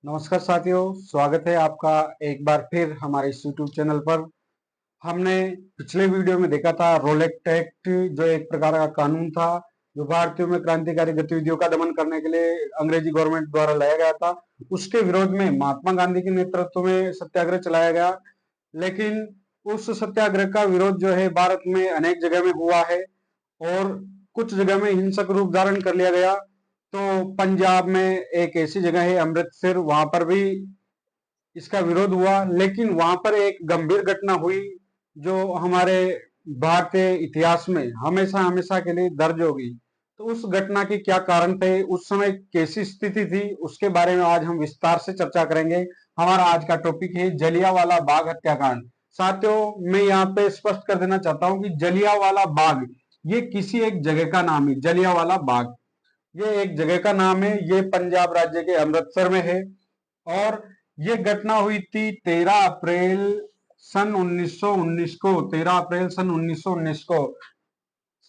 नमस्कार साथियों, स्वागत है आपका एक बार फिर हमारे इस यूट्यूब चैनल पर। हमने पिछले वीडियो में देखा था रोलेट एक्ट, जो एक प्रकार का कानून था जो भारतीयों में क्रांतिकारी गतिविधियों का दमन करने के लिए अंग्रेजी गवर्नमेंट द्वारा लाया गया था। उसके विरोध में महात्मा गांधी के नेतृत्व में सत्याग्रह चलाया गया, लेकिन उस सत्याग्रह का विरोध जो है भारत में अनेक जगह में हुआ है और कुछ जगह में हिंसक रूप धारण कर लिया गया। तो पंजाब में एक ऐसी जगह है अमृतसर, वहां पर भी इसका विरोध हुआ, लेकिन वहां पर एक गंभीर घटना हुई जो हमारे भारतीय इतिहास में हमेशा हमेशा के लिए दर्ज होगी। तो उस घटना के क्या कारण थे, उस समय कैसी स्थिति थी, उसके बारे में आज हम विस्तार से चर्चा करेंगे। हमारा आज का टॉपिक है जलियांवाला बाग हत्याकांड। साथियों, मैं यहाँ पे स्पष्ट कर देना चाहता हूँ कि जलियांवाला बाग ये किसी एक जगह का नाम है। जलियांवाला बाग ये एक जगह का नाम है, ये पंजाब राज्य के अमृतसर में है और ये घटना हुई थी 13 अप्रैल सन 1919 को। 13 अप्रैल सन 1919 को।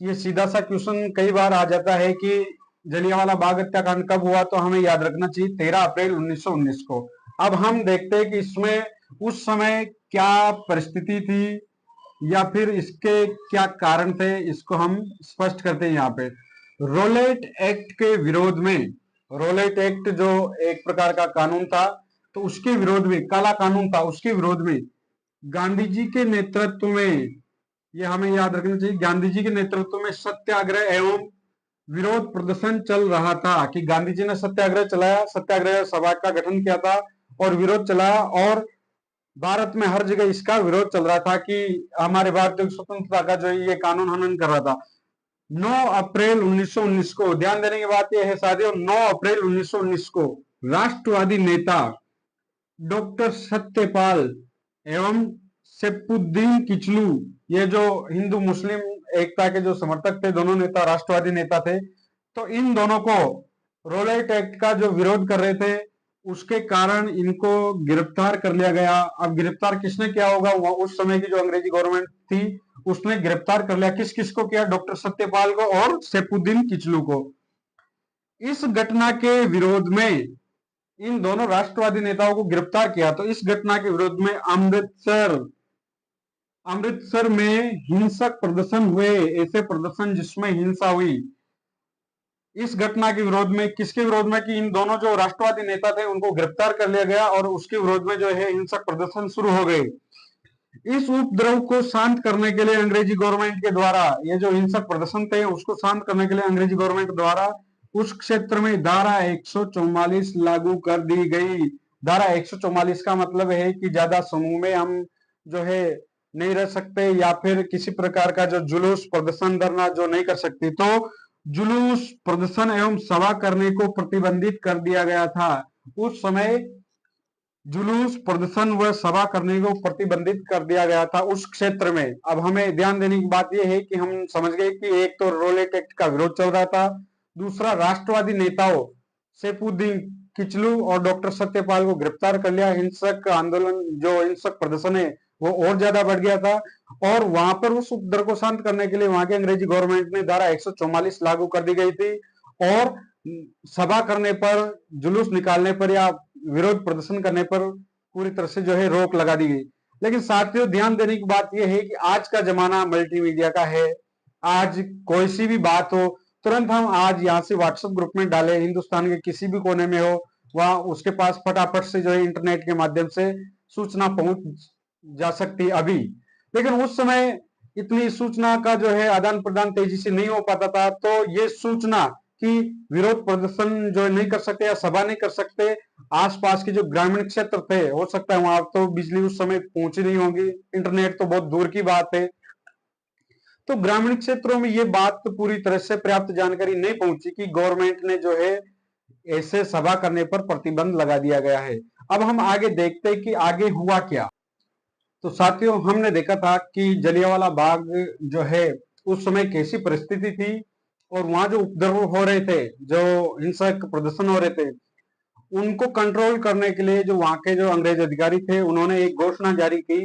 ये सीधा सा क्वेश्चन कई बार आ जाता है कि जलियांवाला बाग हत्याकांड कब हुआ, तो हमें याद रखना चाहिए 13 अप्रैल 1919 को। अब हम देखते हैं कि इसमें उस समय क्या परिस्थिति थी या फिर इसके क्या कारण थे, इसको हम स्पष्ट करते हैं यहाँ पे। रोलेट एक्ट के विरोध में, रोलेट एक्ट जो एक प्रकार का कानून था, तो उसके विरोध में, काला कानून था, उसके विरोध में गांधी जी के नेतृत्व में, ये हमें याद रखना चाहिए, गांधी जी के नेतृत्व में सत्याग्रह एवं विरोध प्रदर्शन चल रहा था। कि गांधी जी ने सत्याग्रह चलाया, सत्याग्रह सभा का गठन किया था और विरोध चलाया, और भारत में हर जगह इसका विरोध चल रहा था कि हमारे भारतीय स्वतंत्रता का जो ये कानून हनन कर रहा था। 9 अप्रैल 1919 को, ध्यान देने की बात यह है साथियों, 9 अप्रैल 1919 को राष्ट्रवादी नेता डॉक्टर सत्यपाल एवं सैफुद्दीन किचलू, ये जो हिंदू मुस्लिम एकता के जो समर्थक थे, दोनों नेता राष्ट्रवादी नेता थे, तो इन दोनों को रोलेट एक्ट का जो विरोध कर रहे थे उसके कारण इनको गिरफ्तार कर लिया गया। अब गिरफ्तार किसने किया होगा, उस समय की जो अंग्रेजी गवर्नमेंट थी उसने गिरफ्तार कर लिया। किस किस को किया? डॉक्टर सत्यपाल को और सैफुद्दीन किचलू को। इस घटना के विरोध में इन दोनों राष्ट्रवादी नेताओं को गिरफ्तार किया। तो इस घटना के विरोध में अमृतसर अमृतसर में हिंसक प्रदर्शन हुए, ऐसे प्रदर्शन जिसमें हिंसा हुई। इस घटना के विरोध में, किसके विरोध में? कि इन दोनों जो राष्ट्रवादी नेता थे उनको गिरफ्तार कर लिया गया और उसके विरोध में जो है हिंसक प्रदर्शन शुरू हो गए। इस उपद्रव को शांत करने के लिए अंग्रेजी गवर्नमेंट के द्वारा, ये जो हिंसक प्रदर्शन थे उसको शांत करने के लिए अंग्रेजी गवर्नमेंट द्वारा उस क्षेत्र में धारा 144 लागू कर दी गई। धारा 144 का मतलब है कि ज्यादा समूह में हम जो है नहीं रह सकते, या फिर किसी प्रकार का जो जुलूस प्रदर्शन धरना जो नहीं कर सकती, तो जुलूस प्रदर्शन एवं सभा करने को प्रतिबंधित कर दिया गया था। उस समय जुलूस प्रदर्शन व सभा करने को प्रतिबंधित कर दिया गया था उस क्षेत्र में। अब हमें ध्यान देने की बात यह है कि हम समझ गए कि एक तो रोलेट एक्ट का विरोध चल रहा था, दूसरा राष्ट्रवादी नेताओं सैफुद्दीन किचलू और डॉक्टर सत्यपाल को गिरफ्तार कर लिया। हिंसक आंदोलन, जो हिंसक प्रदर्शन है वो और ज्यादा बढ़ गया था, और वहां पर उस उपद्रव को शांत करने के लिए वहां के अंग्रेजी गवर्नमेंट ने धारा 144 लागू कर दी गई थी, और सभा करने पर, जुलूस निकालने पर या विरोध प्रदर्शन करने पर पूरी तरह से जो है रोक लगा दी गई। लेकिन साथियों, ध्यान देने की बात यह है कि आज का जमाना मल्टीमीडिया का है। आज कोई सी भी बात हो, तुरंत हम आज यहाँ से व्हाट्सएप ग्रुप में डालें, हिंदुस्तान के किसी भी कोने में हो, वहां उसके पास फटाफट से जो है इंटरनेट के माध्यम से सूचना पहुंच जा सकती है अभी। लेकिन उस समय इतनी सूचना का जो है आदान प्रदान तेजी से नहीं हो पाता था, तो ये सूचना कि विरोध प्रदर्शन जो नहीं कर सकते या सभा नहीं कर सकते, आसपास के जो ग्रामीण क्षेत्र थे, हो सकता है वहां तो बिजली उस समय पहुंची नहीं होगी, इंटरनेट तो बहुत दूर की बात है, तो ग्रामीण क्षेत्रों में ये बात तो पूरी तरह से पर्याप्त जानकारी नहीं पहुंची कि गवर्नमेंट ने जो है ऐसे सभा करने पर प्रतिबंध लगा दिया गया है। अब हम आगे देखते हैं कि आगे हुआ क्या। तो साथियों, हमने देखा था कि जलियांवाला बाग जो है उस समय कैसी परिस्थिति थी, और वहां जो उपद्रव हो रहे थे, जो हिंसक प्रदर्शन हो रहे थे, उनको कंट्रोल करने के लिए जो वहां के जो अंग्रेज अधिकारी थे उन्होंने एक घोषणा जारी की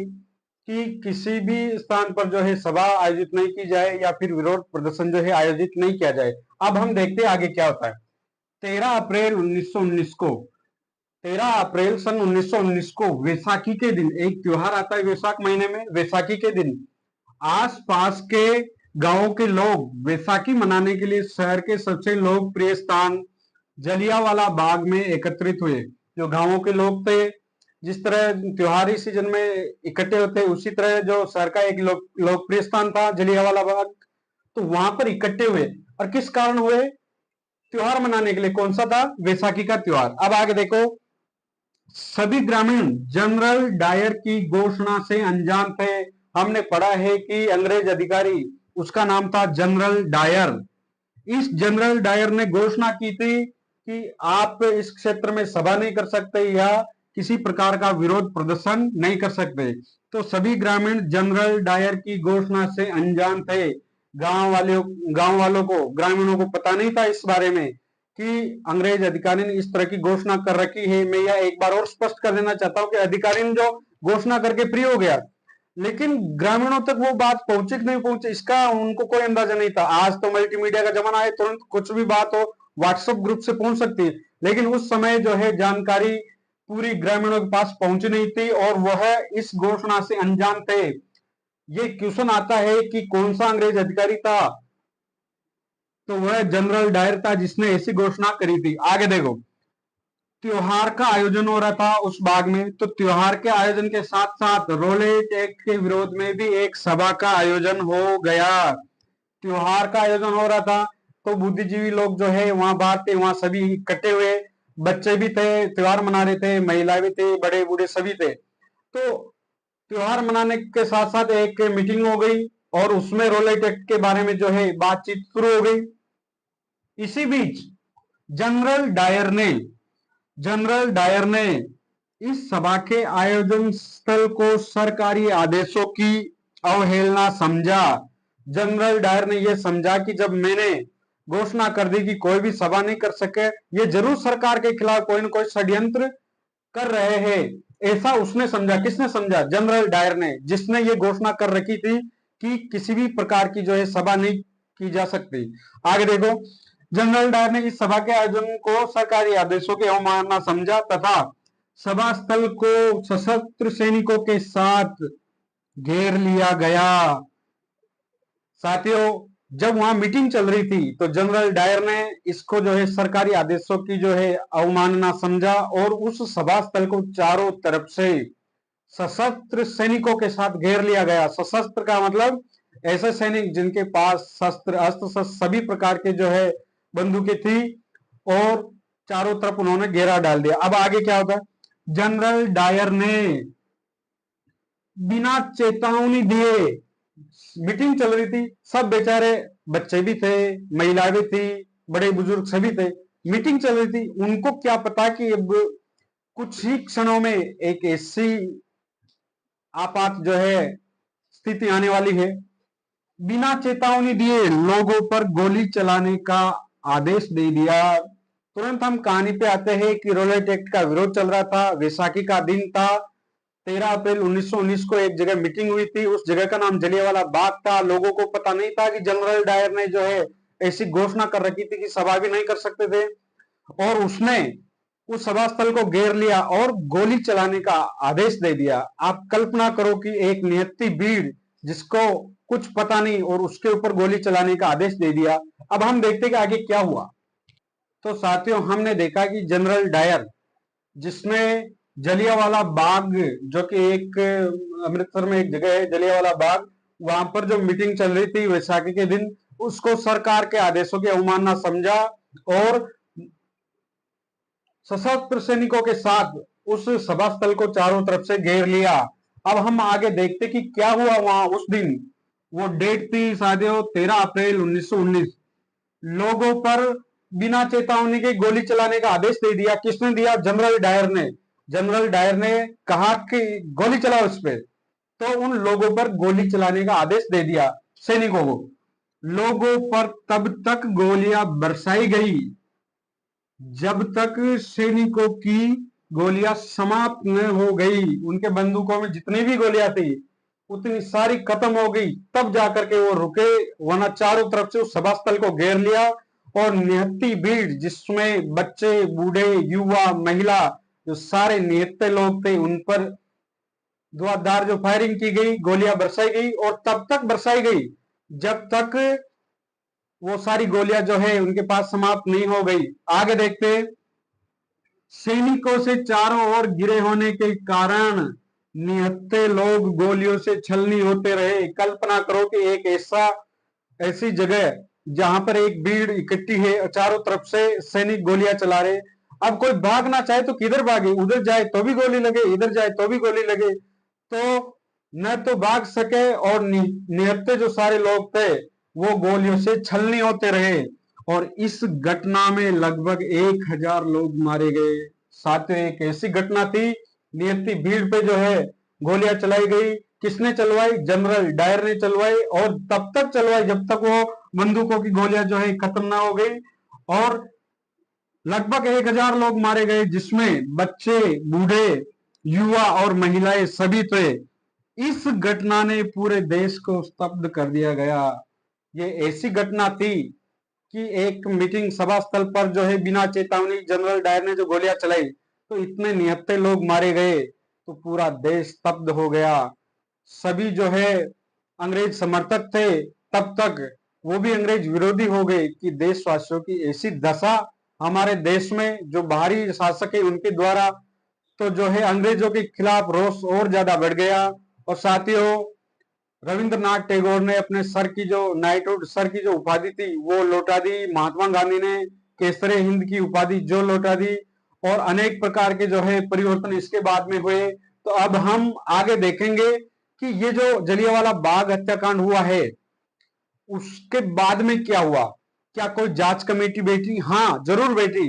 कि किसी भी स्थान पर जो है सभा आयोजित नहीं की जाए या फिर विरोध प्रदर्शन जो है आयोजित नहीं किया जाए। अब हम देखते हैं आगे क्या होता है। 13 अप्रैल 1919 को 13 अप्रैल सन 1919 को वैसाखी के दिन एक त्योहार आता है, वैसाख महीने में वैसाखी के दिन आसपास के गांवों के लोग वैसाखी मनाने के लिए शहर के सबसे लोकप्रिय स्थान जलियांवाला बाग में एकत्रित हुए। जो गांवों के लोग थे, जिस तरह त्योहारी सीजन में इकट्ठे होते, उसी तरह जो शहर का एक लोकप्रिय स्थान था जलियांवाला बाग, तो वहां पर इकट्ठे हुए। और किस कारण हुए? त्योहार मनाने के लिए। कौन सा था? वैसाखी का त्योहार। अब आगे देखो, सभी ग्रामीण जनरल डायर की घोषणा से अनजान थे। हमने पढ़ा है कि अंग्रेज अधिकारी, उसका नाम था जनरल डायर। इस जनरल डायर ने घोषणा की थी कि आप इस क्षेत्र में सभा नहीं कर सकते या किसी प्रकार का विरोध प्रदर्शन नहीं कर सकते। तो सभी ग्रामीण जनरल डायर की घोषणा से अनजान थे। गांव वालों को, ग्रामीणों को पता नहीं था इस बारे में कि अंग्रेज अधिकारी ने इस तरह की घोषणा कर रखी है। मैं यह एक बार और स्पष्ट कर देना चाहता हूं कि अधिकारी ने जो घोषणा करके फ्री हो गया, लेकिन ग्रामीणों तक वो बात पहुंची कि नहीं पहुंची, इसका उनको कोई अंदाजा नहीं था। आज तो मल्टीमीडिया का जमाना है, तुरंत कुछ भी बात हो व्हाट्सएप ग्रुप से पहुंच सकती है, लेकिन उस समय जो है जानकारी पूरी ग्रामीणों के पास पहुंची नहीं थी और वह इस घोषणा से अनजान थे। ये क्वेश्चन आता है कि कौन सा अंग्रेज अधिकारी था? तो वह जनरल डायर था जिसने ऐसी घोषणा करी थी। आगे देखो, त्योहार का आयोजन हो रहा था उस बाग में, तो त्योहार के आयोजन के साथ साथ रोलेट एक्ट के विरोध में भी एक सभा का आयोजन हो गया। त्योहार का आयोजन हो रहा था, तो बुद्धिजीवी लोग जो है वहां बाहर थे, वहां सभी इकट्ठे हुए। बच्चे भी थे, त्योहार मना रहे थे, महिला भी थे, बड़े बूढ़े सभी थे। तो त्योहार मनाने के साथ साथ एक मीटिंग हो गई और उसमें रोलेट एक्ट के बारे में जो है बातचीत शुरू हो गई। इसी बीच जनरल डायर ने जनरल डायर ने इस सभा के आयोजन स्थल को सरकारी आदेशों की अवहेलना समझा। जनरल डायर ने यह समझा कि जब मैंने घोषणा कर दी कि कोई भी सभा नहीं कर सके, ये जरूर सरकार के खिलाफ कोई ना कोई षड्यंत्र कर रहे हैं, ऐसा उसने समझा। किसने समझा? जनरल डायर ने, जिसने ये घोषणा कर रखी थी कि किसी भी प्रकार की जो है सभा नहीं की जा सकती। आगे देखो, जनरल डायर ने इस सभा के आयोजन को सरकारी आदेशों की अवमानना समझा तथा सभा स्थल को सशस्त्र सैनिकों के साथ घेर लिया गया। साथियों, जब वहां मीटिंग चल रही थी तो जनरल डायर ने इसको जो है सरकारी आदेशों की जो है अवमानना समझा और उस सभा स्थल को चारों तरफ से सशस्त्र सैनिकों के साथ घेर लिया गया। सशस्त्र का मतलब ऐसे सैनिक जिनके पास शस्त्र, अस्त्र शस्त्र सभी प्रकार के जो है बंदूकें थी, और चारों तरफ उन्होंने घेरा डाल दिया। अब आगे क्या होता है? जनरल डायर ने बिना चेतावनी दिए, मीटिंग चल रही थी, सब बेचारे, बच्चे भी थे, महिला भी थी, बड़े बुजुर्ग सभी थे, मीटिंग चल रही थी, उनको क्या पता कि अब कुछ ही क्षणों में एक ऐसी आपात जो है स्थिति आने वाली है। बिना चेतावनी दिए लोगों पर गोली चलाने का आदेश दे दिया। तुरंत हम कहानी पे आते हैं कि रोलेट एक्ट का विरोध चल रहा था, वैसाखी का दिन था, 13 अप्रैल 1919 को एक जगह मीटिंग हुई थी, उस जगह का नाम जलियांवाला बाग था। लोगों को पता नहीं था कि जनरल डायर ने जो है ऐसी घोषणा कर रखी थी कि सभा भी नहीं कर सकते थे, और उसने उस सभा स्थल को घेर लिया और गोली चलाने का आदेश दे दिया। आप कल्पना करो कि एक निहत्थी भीड़ जिसको कुछ पता नहीं और उसके ऊपर गोली चलाने का आदेश दे दिया। अब हम देखते कि आगे क्या हुआ। तो साथियों, हमने देखा कि जनरल डायर, जिसने जलियांवाला बाग, जो कि एक अमृतसर में एक जगह है जलियांवाला बाग, वहां पर जो मीटिंग चल रही थी वैसाखी के दिन, उसको सरकार के आदेशों की अवमानना समझा और सशस्त्र सैनिकों के साथ उस सभा स्थल को चारों तरफ से घेर लिया। अब हम आगे देखते कि क्या हुआ वहां उस दिन। वो डेट थी साथियों 13 अप्रैल 1919। लोगों पर बिना चेतावनी के गोली चलाने का आदेश दे दिया। किसने दिया? जनरल डायर ने। जनरल डायर ने कहा कि गोली चलाओ इस पे, तो उन लोगों पर गोली चलाने का आदेश दे दिया सैनिकों को। लोगों पर तब तक गोलियां बरसाई गई जब तक सैनिकों की गोलियां समाप्त न हो गई। उनके बंदूकों में जितनी भी गोलियां थी उतनी सारी खत्म हो गई, तब जाकर के वो रुके, वरना चारों तरफ से उस सभा स्थल को घेर लिया और निहत्थी भीड़, जिसमें बच्चे, बूढ़े, युवा, महिला, जो सारे निहत्थे लोग थे उन पर धुआंधार जो फायरिंग की गई, गोलियां बरसाई गई और तब तक बरसाई गई जब तक वो सारी गोलियां जो है उनके पास समाप्त नहीं हो गई। आगे देखते हैं। सैनिकों से चारों ओर घिरे होने के कारण निहत्थे लोग गोलियों से छलनी होते रहे। कल्पना करो कि एक ऐसी जगह जहां पर एक भीड़ इकट्ठी है और चारों तरफ से सैनिक गोलियां चला रहे। अब कोई भागना चाहे तो किधर भागे, उधर जाए तो भी गोली लगे, इधर जाए तो भी गोली लगे, तो न तो भाग सके और निहत्थे जो सारे लोग थे वो गोलियों से छलनी होते रहे। और इस घटना में लगभग 1000 लोग मारे गए। साथियों, एक ऐसी घटना थी, नियति भीड़ पे जो है गोलियां चलाई गई। किसने चलवाई? जनरल डायर ने चलवाई, और तब तक चलवाई जब तक वो बंदूकों की गोलियां जो है खत्म ना हो गई। और लगभग 1000 लोग मारे गए, जिसमें बच्चे, बूढ़े, युवा और महिलाएं सभी थे। इस घटना ने पूरे देश को स्तब्ध कर दिया गया। ये ऐसी घटना थी कि एक मीटिंग सभा स्थल पर जो है बिना चेतावनी जनरल डायर ने जो गोलियां चलाई तो इतने निहत्थे लोग मारे गए, तो पूरा देश स्तब्ध हो गया। सभी जो है अंग्रेज समर्थक थे तब तक, वो भी अंग्रेज विरोधी हो गए कि देशवासियों की ऐसी दशा हमारे देश में जो बाहरी शासक है उनके द्वारा, तो जो है अंग्रेजों के खिलाफ रोष और ज्यादा बढ़ गया। और साथियों, रविंद्रनाथ टैगोर ने अपने सर की जो नाइटहुड सर की जो उपाधि थी वो लौटा दी। महात्मा गांधी ने केसरे हिंद की उपाधि जो लौटा दी। और अनेक प्रकार के जो है परिवर्तन इसके बाद में हुए। तो अब हम आगे देखेंगे कि ये जो जलियांवाला बाग हत्याकांड हुआ है उसके बाद में क्या हुआ। क्या कोई जांच कमेटी बैठी? हाँ, जरूर बैठी।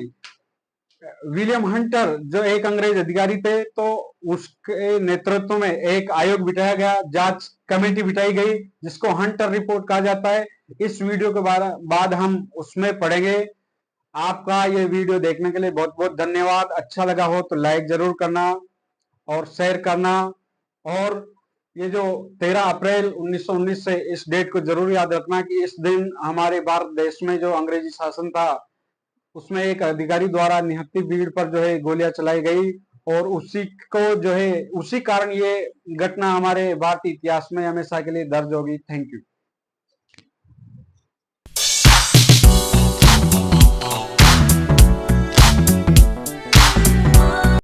विलियम हंटर जो एक अंग्रेज अधिकारी थे, तो उसके नेतृत्व में एक आयोग बिठाया गया, जांच कमेटी बिठाई गई जिसको हंटर रिपोर्ट कहा जाता है। इस वीडियो के बाद हम उसमें पढ़ेंगे। आपका ये वीडियो देखने के लिए बहुत बहुत धन्यवाद। अच्छा लगा हो तो लाइक जरूर करना और शेयर करना। और ये जो 13 अप्रैल 1919 से इस डेट को जरूर याद रखना कि इस दिन हमारे भारत देश में जो अंग्रेजी शासन था उसमें एक अधिकारी द्वारा निहत्थी भीड़ पर जो है गोलियां चलाई गई। और उसी को जो है उसी कारण ये घटना हमारे भारतीय इतिहास में हमेशा के लिए दर्ज होगी। Thank you.